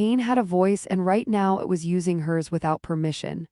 Pain had a voice, and right now it was using hers without permission.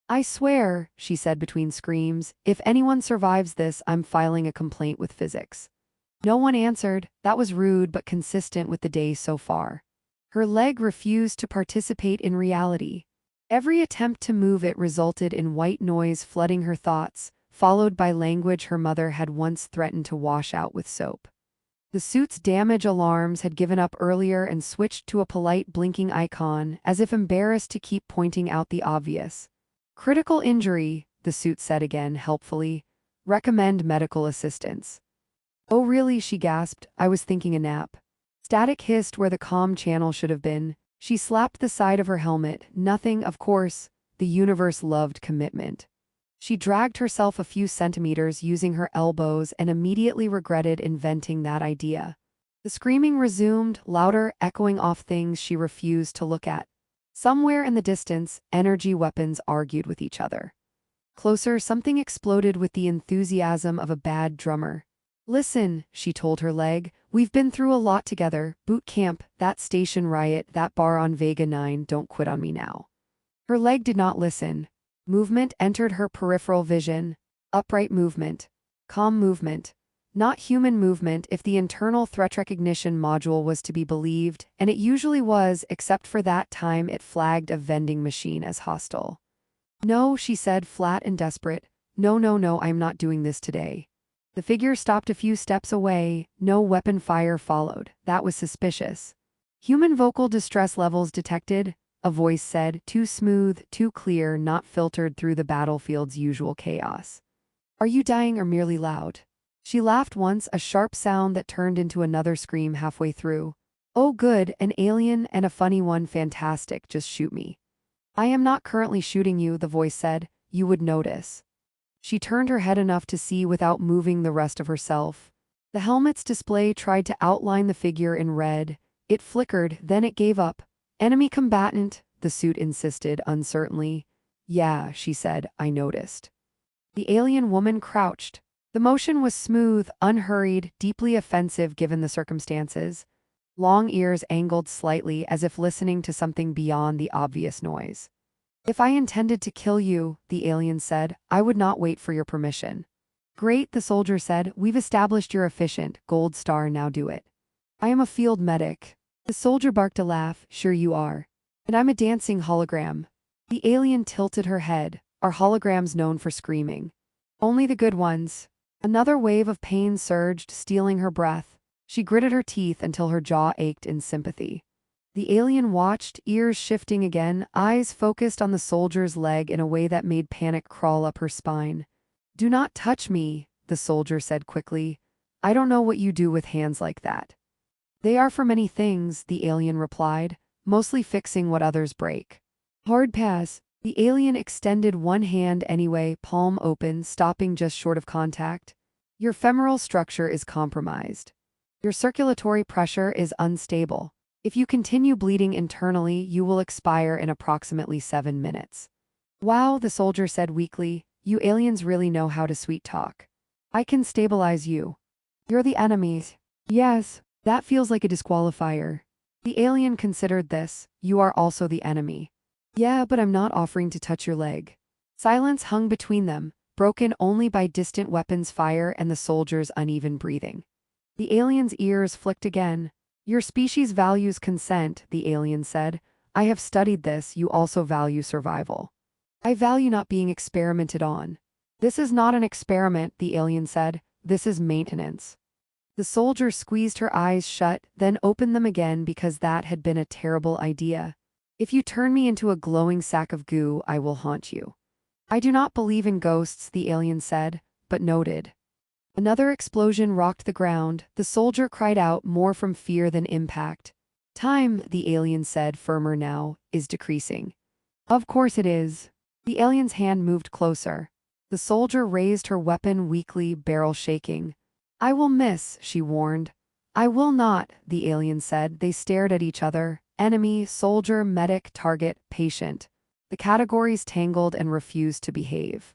I swear, she said between screams, if anyone survives this, I'm filing a complaint with physics. No one answered. That was rude but consistent with the day so far. Her leg refused to participate in reality. Every attempt to move it resulted in white noise flooding her thoughts, followed by language her mother had once threatened to wash out with soap. The suit's damage alarms had given up earlier and switched to a polite blinking icon, as if embarrassed to keep pointing out the obvious. Critical injury, the suit said again helpfully. Recommend medical assistance. Oh really, she gasped, I was thinking a nap. Static hissed where the comm channel should have been. She slapped the side of her helmet. Nothing, of course. The universe loved commitment. She dragged herself a few centimeters using her elbows and immediately regretted inventing that idea. The screaming resumed, louder, echoing off things she refused to look at. Somewhere in the distance, energy weapons argued with each other. Closer, something exploded with the enthusiasm of a bad drummer. Listen, she told her leg, we've been through a lot together, boot camp, that station riot, that bar on Vega 9, don't quit on me now. Her leg did not listen. Movement entered her peripheral vision. Upright movement. Calm movement. Not human movement if the internal threat recognition module was to be believed, and it usually was, except for that time it flagged a vending machine as hostile. No, she said, flat and desperate. No, I'm not doing this today. The figure stopped a few steps away. No weapon fire followed. That was suspicious. Human vocal distress levels detected, a voice said, too smooth, too clear, not filtered through the battlefield's usual chaos. Are you dying or merely loud? She laughed once, a sharp sound that turned into another scream halfway through. Oh good, an alien and a funny one, fantastic, just shoot me. I am not currently shooting you, the voice said, you would notice. She turned her head enough to see without moving the rest of herself. The helmet's display tried to outline the figure in red. It flickered, then it gave up. Enemy combatant, the suit insisted uncertainly. Yeah, she said, I noticed. The alien woman crouched. The motion was smooth, unhurried, deeply offensive given the circumstances. Long ears angled slightly as if listening to something beyond the obvious noise. If I intended to kill you, the alien said, I would not wait for your permission. Great, the soldier said, we've established you're efficient, gold star, now do it. I am a field medic. The soldier barked a laugh, sure you are. And I'm a dancing hologram. The alien tilted her head. Are holograms known for screaming? Only the good ones. Another wave of pain surged, stealing her breath. She gritted her teeth until her jaw ached in sympathy. The alien watched, ears shifting again, eyes focused on the soldier's leg in a way that made panic crawl up her spine. Do not touch me, the soldier said quickly. I don't know what you do with hands like that. They are for many things, the alien replied, mostly fixing what others break. Hard pass. The alien extended one hand anyway, palm open, stopping just short of contact. Your femoral structure is compromised. Your circulatory pressure is unstable. If you continue bleeding internally, you will expire in approximately 7 minutes. Wow, the soldier said weakly, you aliens really know how to sweet talk. I can stabilize you. You're the enemies. Yes, that feels like a disqualifier. The alien considered this, you are also the enemy. Yeah, but I'm not offering to touch your leg. Silence hung between them, broken only by distant weapons fire and the soldier's uneven breathing. The alien's ears flicked again. Your species values consent, the alien said. I have studied this, you also value survival. I value not being experimented on. This is not an experiment, the alien said. This is maintenance. The soldier squeezed her eyes shut, then opened them again because that had been a terrible idea. If you turn me into a glowing sack of goo, I will haunt you. I do not believe in ghosts, the alien said, but noted. Another explosion rocked the ground. The soldier cried out, more from fear than impact. Time, the alien said, firmer now, is decreasing. Of course it is. The alien's hand moved closer. The soldier raised her weapon weakly, barrel shaking. I will miss, she warned. I will not, the alien said. They stared at each other. Enemy, soldier, medic, target, patient. The categories tangled and refused to behave.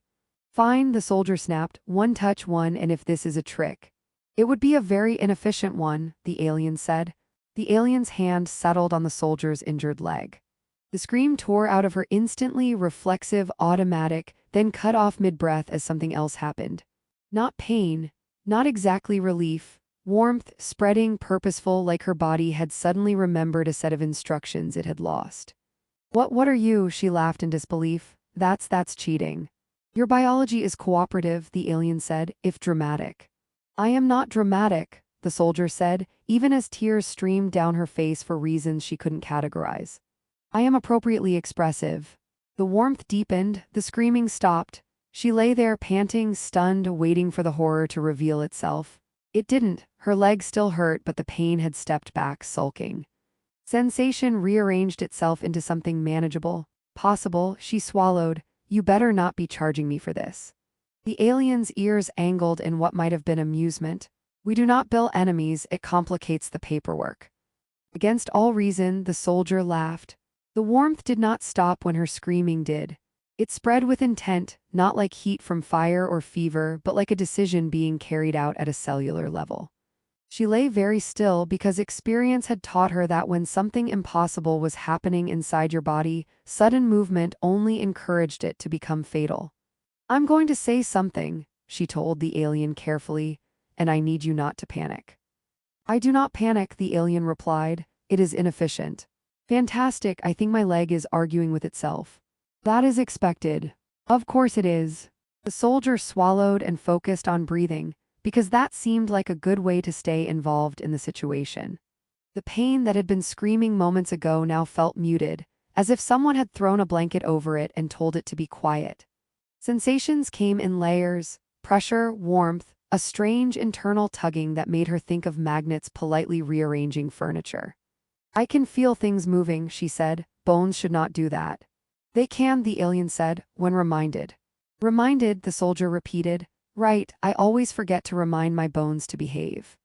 Fine, the soldier snapped. One touch, one, and if this is a trick. It would be a very inefficient one, the alien said. The alien's hand settled on the soldier's injured leg. The scream tore out of her instantly, reflexive, automatic, then cut off mid-breath as something else happened. Not pain, not exactly relief, warmth, spreading, purposeful, like her body had suddenly remembered a set of instructions it had lost. What are you?" she laughed in disbelief. That's cheating. Your biology is cooperative," the alien said, "if dramatic." "I am not dramatic," the soldier said, even as tears streamed down her face for reasons she couldn't categorize. "I am appropriately expressive." The warmth deepened, the screaming stopped. She lay there panting, stunned, waiting for the horror to reveal itself. It didn't. Her leg still hurt, but the pain had stepped back, sulking. Sensation rearranged itself into something manageable. "Possible," she swallowed. "You better not be charging me for this." The alien's ears angled in what might have been amusement. "We do not bill enemies, it complicates the paperwork." Against all reason, the soldier laughed. The warmth did not stop when her screaming did. It spread with intent, not like heat from fire or fever, but like a decision being carried out at a cellular level. She lay very still because experience had taught her that when something impossible was happening inside your body, sudden movement only encouraged it to become fatal. "I'm going to say something," she told the alien carefully, "and I need you not to panic." "I do not panic," the alien replied. "It is inefficient." "Fantastic, I think my leg is arguing with itself." "That is expected." "Of course it is." The soldier swallowed and focused on breathing, because that seemed like a good way to stay involved in the situation. The pain that had been screaming moments ago now felt muted, as if someone had thrown a blanket over it and told it to be quiet. Sensations came in layers: pressure, warmth, a strange internal tugging that made her think of magnets politely rearranging furniture. "I can feel things moving," she said. "Bones should not do that." "They can," the alien said, when reminded. "Reminded," the soldier repeated. "Right, I always forget to remind my bones to behave."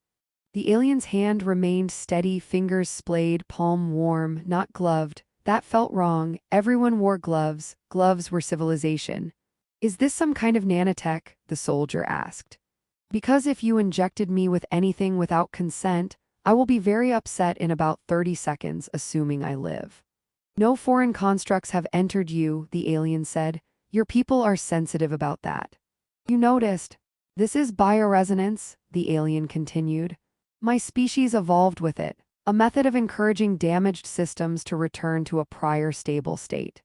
The alien's hand remained steady, fingers splayed, palm warm, not gloved. That felt wrong. Everyone wore gloves. Gloves were civilization. "Is this some kind of nanotech?" the soldier asked. "Because if you injected me with anything without consent, I will be very upset in about 30 seconds, assuming I live." "No foreign constructs have entered you," the alien said. "Your people are sensitive about that." "You noticed." "This is bioresonance," the alien continued. "My species evolved with it, a method of encouraging damaged systems to return to a prior stable state."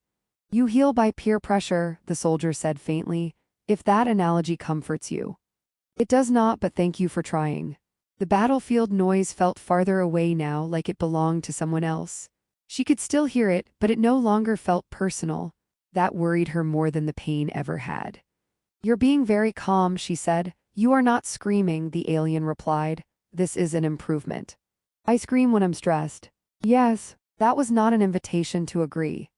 "You heal by peer pressure," the soldier said faintly, "if that analogy comforts you." "It does not, but thank you for trying." The battlefield noise felt farther away now, like it belonged to someone else. She could still hear it, but it no longer felt personal. That worried her more than the pain ever had. "You're being very calm," she said. "You are not screaming," the alien replied. "This is an improvement." "I scream when I'm stressed." "Yes." That was not an invitation to agree.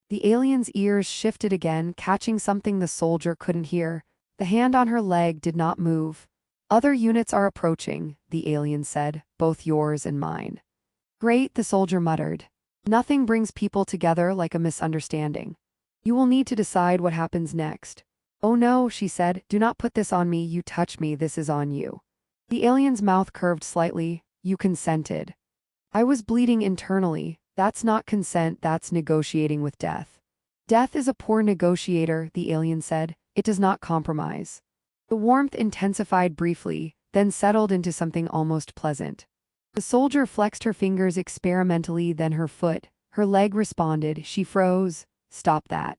The alien's ears shifted again, catching something the soldier couldn't hear. The hand on her leg did not move. "Other units are approaching," the alien said, "both yours and mine." "Great," the soldier muttered. "Nothing brings people together like a misunderstanding. You will need to decide what happens next." "Oh no," she said, "do not put this on me. You touch me, this is on you." The alien's mouth curved slightly. "You consented." "I was bleeding internally." "That's not consent, that's negotiating with death." "Death is a poor negotiator," the alien said. "It does not compromise." The warmth intensified briefly, then settled into something almost pleasant. The soldier flexed her fingers experimentally, then her foot. Her leg responded. She froze. "Stop that."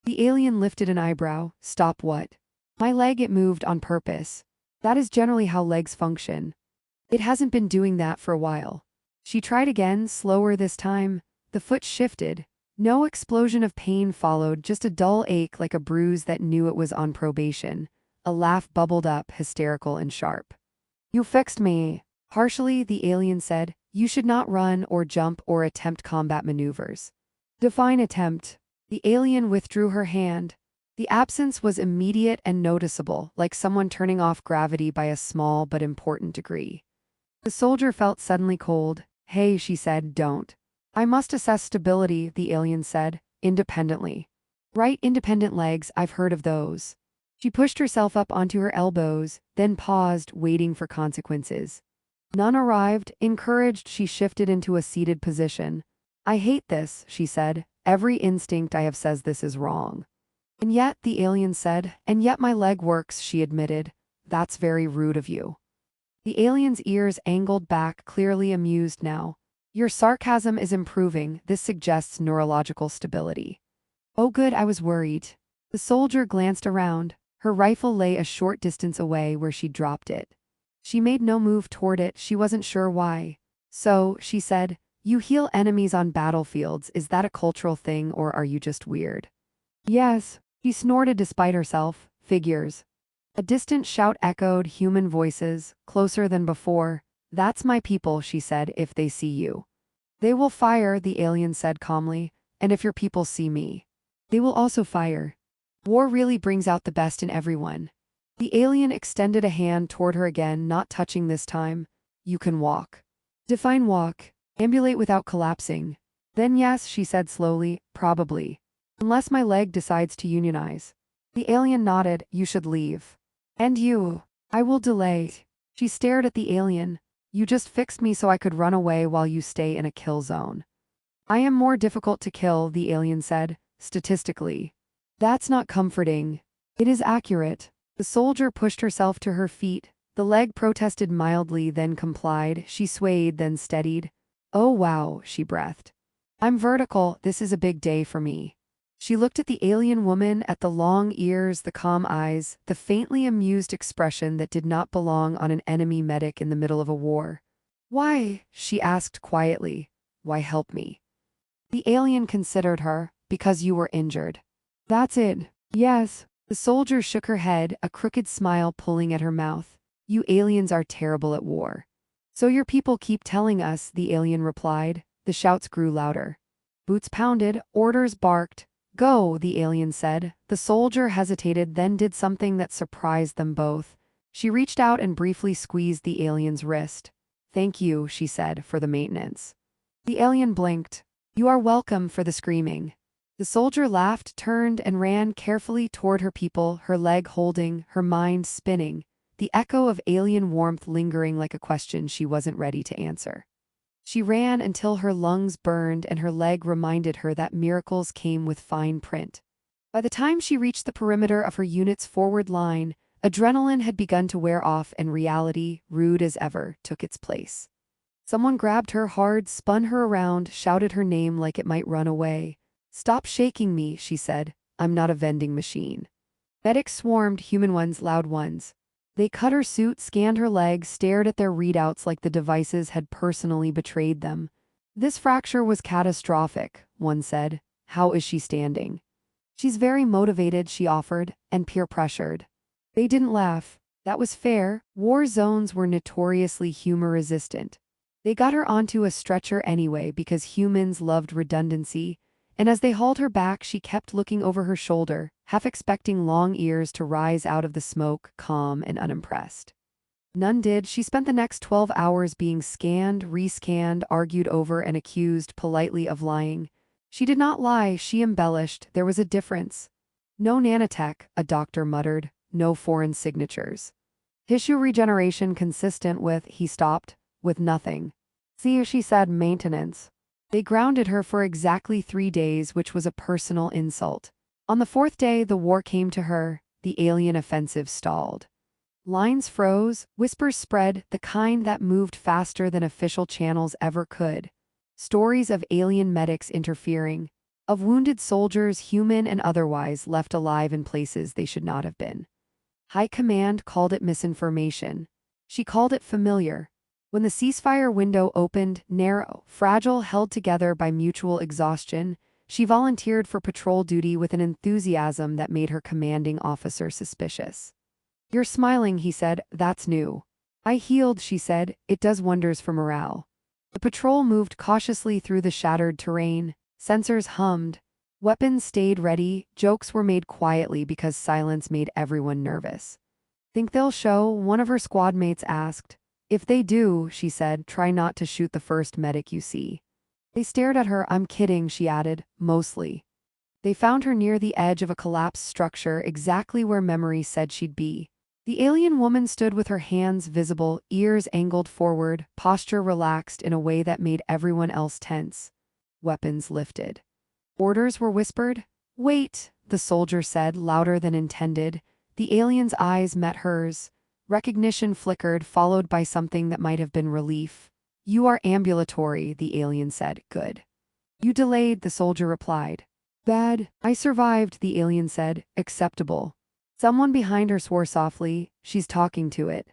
The alien lifted an eyebrow. "Stop what?" "My leg, it moved on purpose." "That is generally how legs function." "It hasn't been doing that for a while." She tried again, slower this time. The foot shifted. No explosion of pain followed, just a dull ache like a bruise that knew it was on probation. A laugh bubbled up, hysterical and sharp. "You fixed me." Harshly, the alien said. "You should not run or jump or attempt combat maneuvers." "Define attempt." The alien withdrew her hand. The absence was immediate and noticeable, like someone turning off gravity by a small but important degree. The soldier felt suddenly cold. "Hey," she said, "don't." "I must assess stability," the alien said, "independently." "Right, independent legs, I've heard of those." She pushed herself up onto her elbows, then paused, waiting for consequences. None arrived. Encouraged, she shifted into a seated position. I hate this, she said. Every instinct I have says this is wrong. And yet, the alien said, and yet my leg works, she admitted. That's very rude of you. The alien's ears angled back, clearly amused now. Your sarcasm is improving. This suggests neurological stability. Oh good, I was worried. The soldier glanced around. Her rifle lay a short distance away where she dropped it. She made no move toward it, she wasn't sure why. So, she said, you heal enemies on battlefields, is that a cultural thing or are you just weird? Yes, she snorted despite herself. Figures. A distant shout echoed, human voices, closer than before. That's my people, she said, if they see you. They will fire, the alien said calmly, and if your people see me, they will also fire. War really brings out the best in everyone. The alien extended a hand toward her again, not touching this time. You can walk. Define walk. Ambulate without collapsing. Then yes, she said slowly, probably. Unless my leg decides to unionize. The alien nodded, you should leave. And you. I will delay. She stared at the alien. You just fixed me so I could run away while you stay in a kill zone. I am more difficult to kill, the alien said, statistically. That's not comforting. It is accurate. The soldier pushed herself to her feet. The leg protested mildly, then complied. She swayed, then steadied. Oh wow, she breathed. I'm vertical, this is a big day for me. She looked at the alien woman, at the long ears, the calm eyes, the faintly amused expression that did not belong on an enemy medic in the middle of a war. Why? She asked quietly. Why help me? The alien considered her. Because you were injured. That's it. Yes. The soldier shook her head, a crooked smile pulling at her mouth. You aliens are terrible at war. So your people keep telling us, the alien replied. The shouts grew louder. Boots pounded, orders barked. Go, the alien said. The soldier hesitated, then did something that surprised them both. She reached out and briefly squeezed the alien's wrist. Thank you, she said, for the maintenance. The alien blinked. You are welcome for the screaming. The soldier laughed, turned, and ran carefully toward her people, her leg holding, her mind spinning, the echo of alien warmth lingering like a question she wasn't ready to answer. She ran until her lungs burned and her leg reminded her that miracles came with fine print. By the time she reached the perimeter of her unit's forward line, adrenaline had begun to wear off and reality, rude as ever, took its place. Someone grabbed her hard, spun her around, shouted her name like it might run away. Stop shaking me, she said. I'm not a vending machine. Medics swarmed, human ones, loud ones. They cut her suit, scanned her legs, stared at their readouts like the devices had personally betrayed them. This fracture was catastrophic, one said. How is she standing? She's very motivated, she offered, and peer-pressured. They didn't laugh. That was fair. War zones were notoriously humor-resistant. They got her onto a stretcher anyway because humans loved redundancy, and as they hauled her back, she kept looking over her shoulder, half expecting long ears to rise out of the smoke, calm and unimpressed. None did. She spent the next 12 hours being scanned, rescanned, argued over, and accused politely of lying. She did not lie, she embellished. There was a difference. No nanotech, a doctor muttered. No foreign signatures. Tissue regeneration consistent with, he stopped, with nothing. See, she said, maintenance. They grounded her for exactly 3 days, which was a personal insult. On the 4th day, the war came to her. The alien offensive stalled. Lines froze, whispers spread, the kind that moved faster than official channels ever could. Stories of alien medics interfering, of wounded soldiers, human and otherwise, left alive in places they should not have been. High Command called it misinformation. She called it familiar. When the ceasefire window opened, narrow, fragile, held together by mutual exhaustion, she volunteered for patrol duty with an enthusiasm that made her commanding officer suspicious. You're smiling, he said, that's new. I healed, she said, it does wonders for morale. The patrol moved cautiously through the shattered terrain, sensors hummed, weapons stayed ready, jokes were made quietly because silence made everyone nervous. Think they'll show? One of her squad mates asked. If they do, she said, try not to shoot the first medic you see. They stared at her. I'm kidding, she added, mostly. They found her near the edge of a collapsed structure, exactly where memory said she'd be. The alien woman stood with her hands visible, ears angled forward, posture relaxed in a way that made everyone else tense. Weapons lifted. Orders were whispered. Wait, the soldier said, louder than intended. The alien's eyes met hers. Recognition flickered, followed by something that might have been relief. You are ambulatory, the alien said. Good. You delayed, the soldier replied. Bad. I survived, the alien said. Acceptable. Someone behind her swore softly. She's talking to it.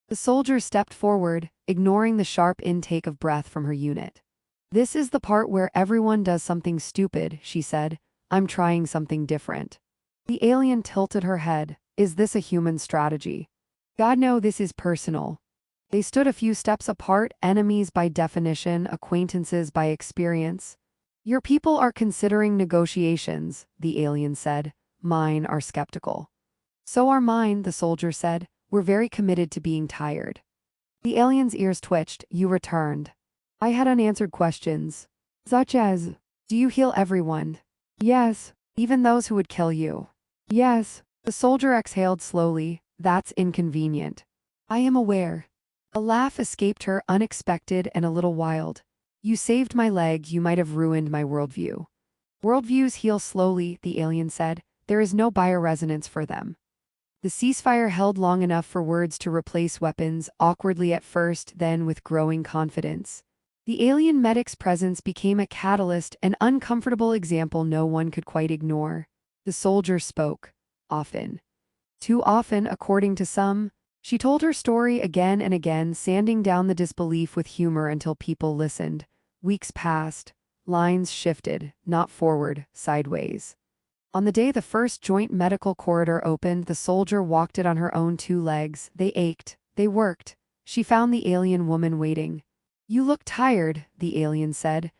The soldier stepped forward, ignoring the sharp intake of breath from her unit. This is the part where everyone does something stupid, she said. I'm trying something different. The alien tilted her head. Is this a human strategy? God, no, this is personal. They stood a few steps apart, enemies by definition, acquaintances by experience. Your people are considering negotiations, the alien said. Mine are skeptical. So are mine, the soldier said. We're very committed to being tired. The alien's ears twitched. You returned. I had unanswered questions. Such as, do you heal everyone? Yes. Even those who would kill you? Yes. The soldier exhaled slowly. That's inconvenient. I am aware. A laugh escaped her, unexpected and a little wild. You saved my leg, you might have ruined my worldview. Worldviews heal slowly, the alien said. There is no bioresonance for them. The ceasefire held long enough for words to replace weapons, awkwardly at first, then with growing confidence. The alien medic's presence became a catalyst, an uncomfortable example no one could quite ignore. The soldier spoke. Often. Too often, according to some. She told her story again and again, sanding down the disbelief with humor until people listened. Weeks passed. Lines shifted, not forward, sideways. On the day the first joint medical corridor opened, the soldier walked it on her own 2 legs. They ached. They worked. She found the alien woman waiting. You look tired, the alien said.